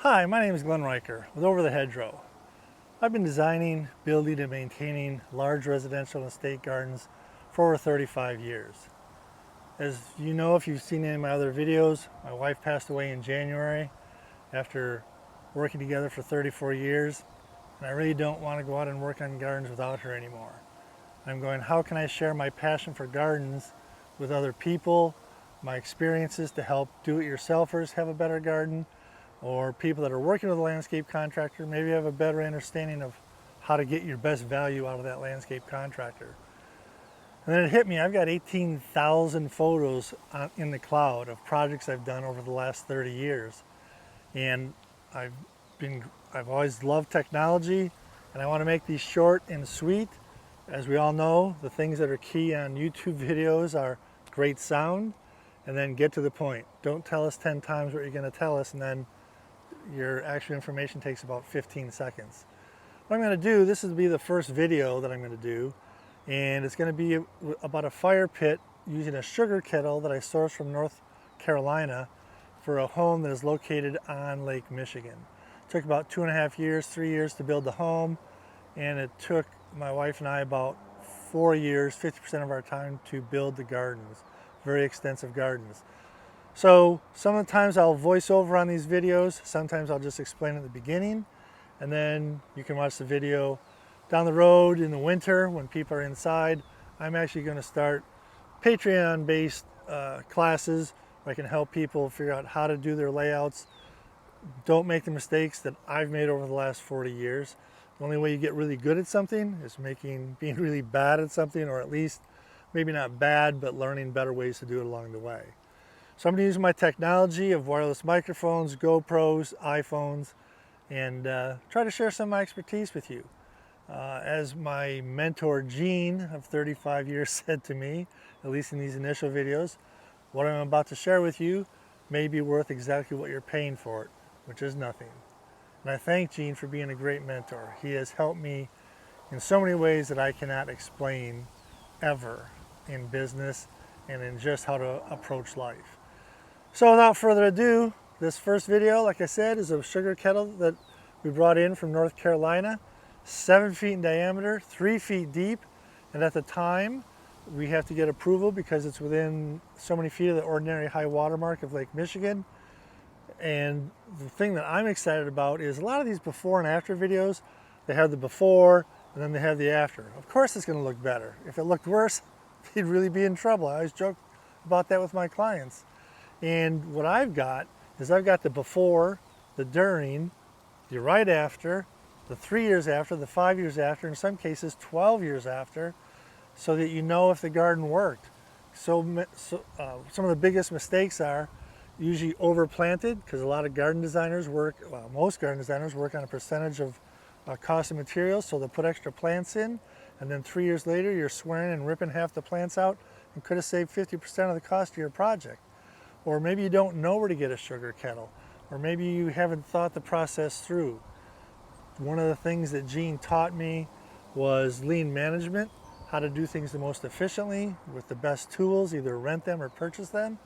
Hi, my name is Glenn Riker with Over the Hedgerow. I've been designing, building, and maintaining large residential and estate gardens for over 35 years. As you know, if you've seen any of my other videos, my wife passed away in January after working together for 34 years, and I really don't want to go out and work on gardens without her anymore. I'm going, how can I share my passion for gardens with other people, my experiences to help do-it-yourselfers have a better garden, or people that are working with a landscape contractor maybe have a better understanding of how to get your best value out of that landscape contractor. And then it hit me, I've got 18,000 photos in the cloud of projects I've done over the last 30 years. And I've always loved technology, and I want to make these short and sweet. As we all know, the things that are key on YouTube videos are great sound, and then get to the point. Don't tell us 10 times what you're going to tell us, and then your actual information takes about 15 seconds. What I'm going to do, this will be the first video that I'm going to do, and it's going to be about a fire pit using a sugar kettle that I sourced from North Carolina for a home that is located on Lake Michigan. It took about 2.5 years, 3 years to build the home, and it took my wife and I about 4 years, 50% of our time to build the gardens, very extensive gardens. So sometimes I'll voice over on these videos, sometimes I'll just explain at the beginning, and then you can watch the video down the road in the winter when people are inside. I'm actually going to start Patreon-based classes where I can help people figure out how to do their layouts. Don't make the mistakes that I've made over the last 40 years. The only way you get really good at something is being really bad at something, or at least maybe not bad, but learning better ways to do it along the way. So I'm going to use my technology of wireless microphones, GoPros, iPhones, and try to share some of my expertise with you. As my mentor Gene of 35 years said to me, at least in these initial videos, what I'm about to share with you may be worth exactly what you're paying for it, which is nothing. And I thank Gene for being a great mentor. He has helped me in so many ways that I cannot explain ever in business and in just how to approach life. So without further ado, this first video, like I said, is a sugar kettle that we brought in from North Carolina, 7 feet in diameter, 3 feet deep, and at the time we have to get approval because it's within so many feet of the ordinary high water mark of Lake Michigan. And the thing that I'm excited about is a lot of these before and after videos, they have the before and then they have the after. Of course it's going to look better. If it looked worse, they'd really be in trouble. I always joke about that with my clients. And what I've got is I've got the before, the during, the right after, the 3 years after, the 5 years after, in some cases 12 years after, so that you know if the garden worked. Some of the biggest mistakes are usually overplanted, because a lot of garden designers work, well, most garden designers work on a percentage of cost of materials, so they'll put extra plants in, and then 3 years later you're swearing and ripping half the plants out and could have saved 50% of the cost of your project. Or maybe you don't know where to get a sugar kettle, or maybe you haven't thought the process through. One of the things that Gene taught me was lean management, how to do things the most efficiently with the best tools, either rent them or purchase them.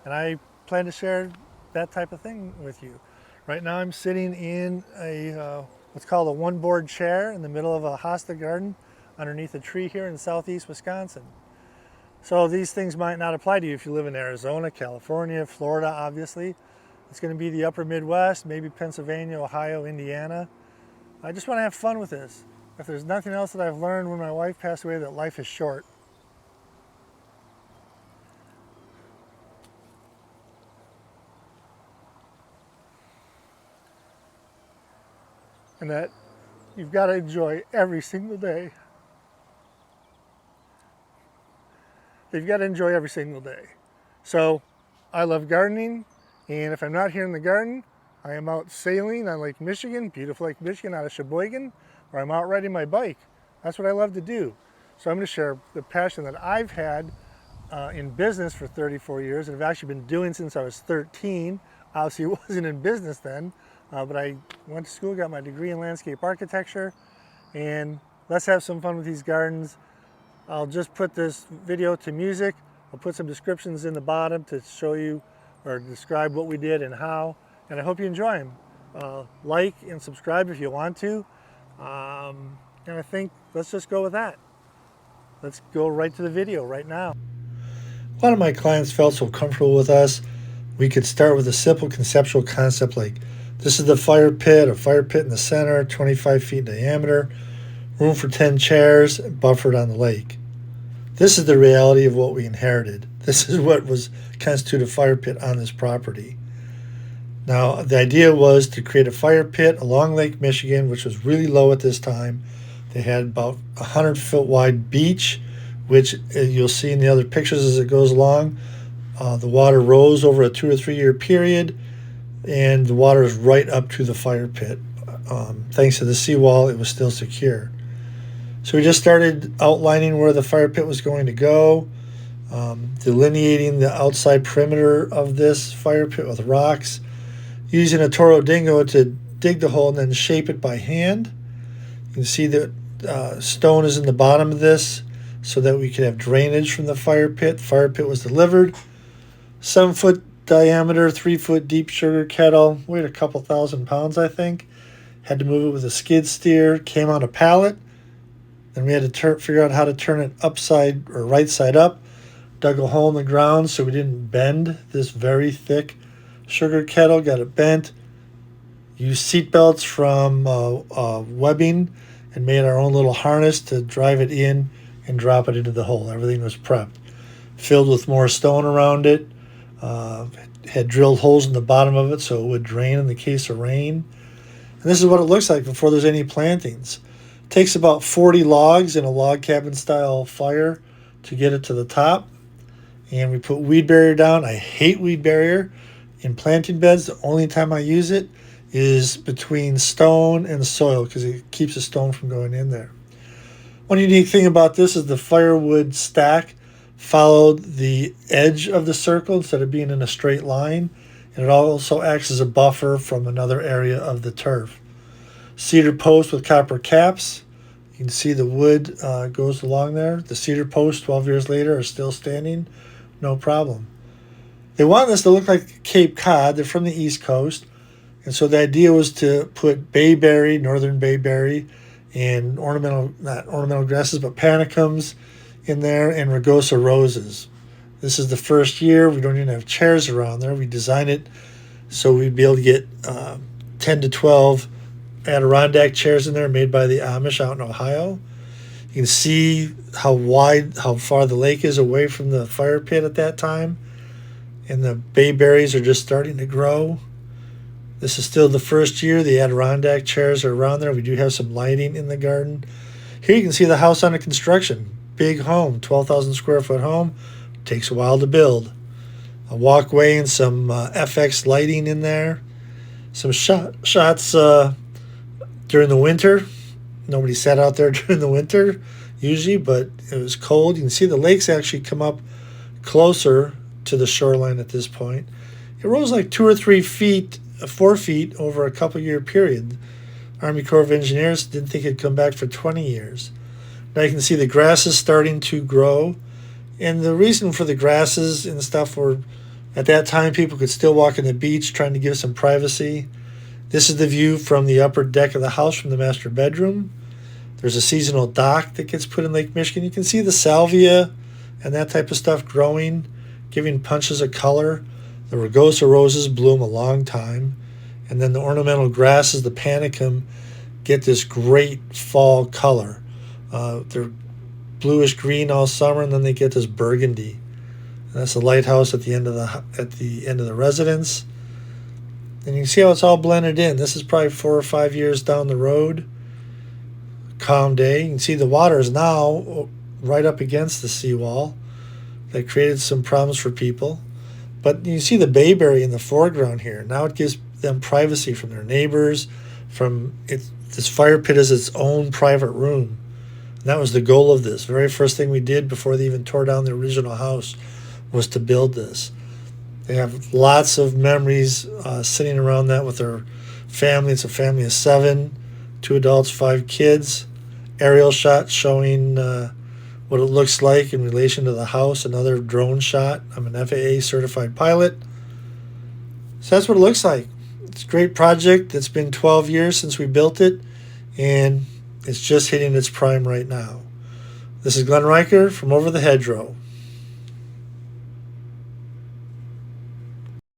And I plan to share that type of thing with you. Right now I'm sitting in a what's called a one-board chair in the middle of a hosta garden underneath a tree here in southeast Wisconsin. So these things might not apply to you if you live in Arizona, California, Florida, obviously. It's going to be the upper Midwest, maybe Pennsylvania, Ohio, Indiana. I just want to have fun with this. If there's nothing else that I've learned when my wife passed away, that life is short. And that you've got to enjoy every single day. You've got to enjoy every single day. So I love gardening, and if I'm not here in the garden, I am out sailing on Lake Michigan, beautiful Lake Michigan out of Sheboygan, or I'm out riding my bike. That's what I love to do. So I'm going to share the passion that I've had in business for 34 years, and I've actually been doing since I was 13. Obviously, it wasn't in business then, but I went to school, got my degree in landscape architecture, and let's have some fun with these gardens. I'll just put this video to music. I'll put some descriptions in the bottom to show you or describe what we did and how, and I hope you enjoy them. like and subscribe if you want to. And I think let's just go with that. Let's go right to the video right now. A lot of my clients felt so comfortable with us, we could start with a simple conceptual concept like this is the fire pit, a fire pit in the center, 25 feet in diameter, room for 10 chairs, buffered on the lake. This is the reality of what we inherited. This is what was constituted a fire pit on this property. Now, the idea was to create a fire pit along Lake Michigan, which was really low at this time. They had about 100-foot wide beach, which you'll see in the other pictures as it goes along. The water rose over a 2 or 3 year period, and the water is right up to the fire pit. Thanks to the seawall, it was still secure. So we just started outlining where the fire pit was going to go, delineating the outside perimeter of this fire pit with rocks, using a Toro Dingo to dig the hole and then shape it by hand. You can see that stone is in the bottom of this so that we could have drainage from the fire pit. The fire pit was delivered. 7-foot diameter, 3-foot deep sugar kettle, weighed a couple thousand pounds, I think. Had to move it with a skid steer, came on a pallet. Then we had to figure out how to turn it upside or right side up. Dug a hole in the ground so we didn't bend this very thick sugar kettle, got it bent. Used seat belts from webbing and made our own little harness to drive it in and drop it into the hole. Everything was prepped. Filled with more stone around it. Had drilled holes in the bottom of it so it would drain in the case of rain. And this is what it looks like before there's any plantings. It takes about 40 logs in a log cabin style fire to get it to the top. And we put weed barrier down. I hate weed barrier in planting beds. The only time I use it is between stone and soil because it keeps the stone from going in there. One unique thing about this is the firewood stack followed the edge of the circle instead of being in a straight line, and it also acts as a buffer from another area of the turf. Cedar post with copper caps. You can see the wood goes along there. The cedar posts 12 years later are still standing, no problem. They want this to look like Cape Cod. They're from the East Coast. And so the idea was to put bayberry, northern bayberry, and not ornamental grasses, but panicums in there, and rugosa roses. This is the first year. We don't even have chairs around there. We designed it so we'd be able to get 10 to 12 Adirondack chairs in there made by the Amish out in Ohio. You can see how far the lake is away from the fire pit at that time. And the bayberries are just starting to grow. This is still the first year. The Adirondack chairs are around there. We do have some lighting in the garden. Here you can see the house under construction. Big home, 12,000 square foot home. Takes a while to build. A walkway and some FX lighting in there. Some shots during the winter. Nobody sat out there during the winter usually, but it was cold. You can see the lakes actually come up closer to the shoreline at this point. It rose like 2 or 3 feet, 4 feet over a couple year period. Army Corps of Engineers didn't think it'd come back for 20 years. Now you can see the grasses starting to grow. And the reason for the grasses and stuff were, at that time, people could still walk on the beach trying to give some privacy. This is the view from the upper deck of the house from the master bedroom. There's a seasonal dock that gets put in Lake Michigan. You can see the salvia and that type of stuff growing, giving punches of color. The rugosa roses bloom a long time. And then the ornamental grasses, the panicum, get this great fall color. They're bluish green all summer, and then they get this burgundy. And that's the lighthouse at the end of the residence. And you can see how it's all blended in. This is probably 4 or 5 years down the road. Calm day. You can see the water is now right up against the seawall. That created some problems for people. But you see the bayberry in the foreground here. Now it gives them privacy from their neighbors. This fire pit is its own private room. And that was the goal of this. Very first thing we did before they even tore down the original house was to build this. They have lots of memories sitting around that with their family. It's a family of 7, 2 adults, 5 kids. Aerial shot showing what it looks like in relation to the house. Another drone shot. I'm an FAA certified pilot. So that's what it looks like. It's a great project. It's been 12 years since we built it, and it's just hitting its prime right now. This is Glenn Riker from Over the Hedgerow.